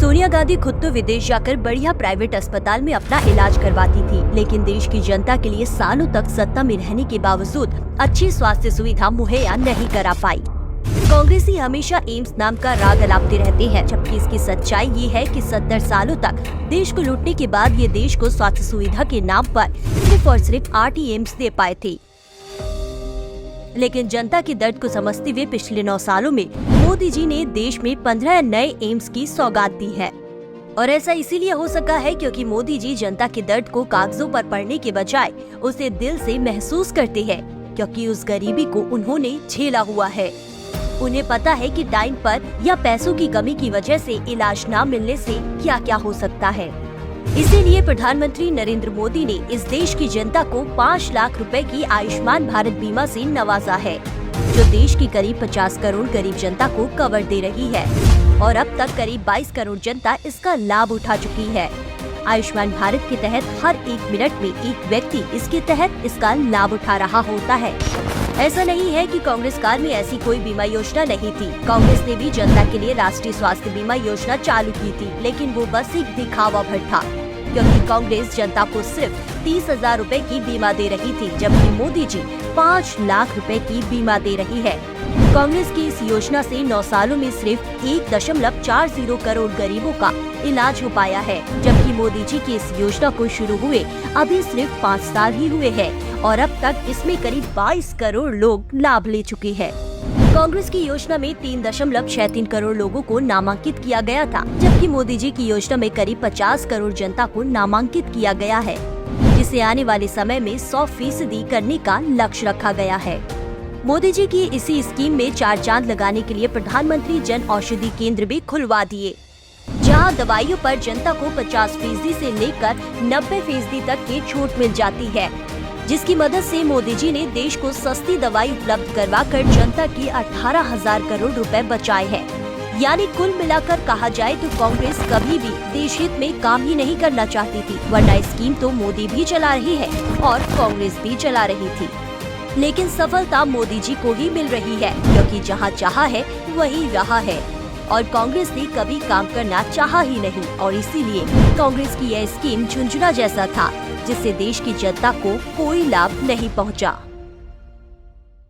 सोनिया गांधी खुद तो विदेश जाकर बढ़िया प्राइवेट अस्पताल में अपना इलाज करवाती थी, लेकिन देश की जनता के लिए सालों तक सत्ता में रहने के बावजूद अच्छी स्वास्थ्य सुविधा मुहैया नहीं करा पाई। कांग्रेसी हमेशा एम्स नाम का राग अलापते रहते हैं, जबकि इसकी सच्चाई ये है कि 70 सालों तक देश को लूटने के बाद ये देश को स्वास्थ्य सुविधा के नाम पर सिर्फ और सिर्फ 8 ही एम्स दे पाए थे। लेकिन जनता के दर्द को समझते हुए पिछले 9 सालों में मोदी जी ने देश में 15 नए एम्स की सौगात दी है। और ऐसा इसीलिए हो सका है क्योंकि मोदी जी जनता के दर्द को कागजों पर पढ़ने के बजाय उसे दिल से महसूस करते हैं, क्योंकि उस गरीबी को उन्होंने झेला हुआ है। उन्हें पता है कि टाइम पर या पैसों की कमी की वजह से इलाज न मिलने से क्या क्या हो सकता है। इसीलिए प्रधानमंत्री नरेंद्र मोदी ने इस देश की जनता को 5 लाख रुपए की आयुष्मान भारत बीमा से नवाजा है, जो देश की करीब 50 करोड़ गरीब जनता को कवर दे रही है। और अब तक करीब 22 करोड़ जनता इसका लाभ उठा चुकी है। आयुष्मान भारत के तहत हर 1 मिनट में एक व्यक्ति इसके तहत इसका लाभ उठा रहा होता है। ऐसा नहीं है कि कांग्रेस काल में ऐसी कोई बीमा योजना नहीं थी। कांग्रेस ने भी जनता के लिए राष्ट्रीय स्वास्थ्य बीमा योजना चालू की थी, लेकिन वो बस एक दिखावा भर था, क्योंकि कांग्रेस जनता को सिर्फ 30,000 रुपए की बीमा दे रही थी, जबकि मोदी जी 5 लाख रुपए की बीमा दे रही है। कांग्रेस की इस योजना से 9 सालों में सिर्फ 1.40 करोड़ गरीबों का इलाज हो पाया है, जबकि मोदी जी की इस योजना को शुरू हुए अभी सिर्फ 5 साल ही हुए हैं और अब तक इसमें करीब 22 करोड़ लोग लाभ ले चुके हैं। कांग्रेस की योजना में 3.63 करोड़ लोगों को नामांकित किया गया था, जबकि मोदी जी की योजना में करीब 50 करोड़ जनता को नामांकित किया गया है, जिसे आने वाले समय में 100% करने का लक्ष्य रखा गया है। मोदी जी की इसी स्कीम में 4 चांद लगाने के लिए प्रधानमंत्री जन औषधि केंद्र भी खुलवा दिए, जहां दवाइयों पर जनता को 50% से लेकर 90% तक की छूट मिल जाती है, जिसकी मदद से मोदी जी ने देश को सस्ती दवाई उपलब्ध करवाकर जनता की 18,000 करोड़ रुपए बचाए हैं। यानी कुल मिलाकर कहा जाए तो कांग्रेस कभी भी देश हित में काम ही नहीं करना चाहती थी, वरना स्कीम तो मोदी भी चला रही है और कांग्रेस भी चला रही थी। लेकिन सफलता मोदी जी को ही मिल रही है, क्योंकि जहां चाहा है वही रहा है और कांग्रेस ने कभी काम करना चाहा ही नहीं। और इसीलिए कांग्रेस की यह स्कीम झुंझुना जैसा था, जिससे देश की जनता को कोई लाभ नहीं पहुंचा।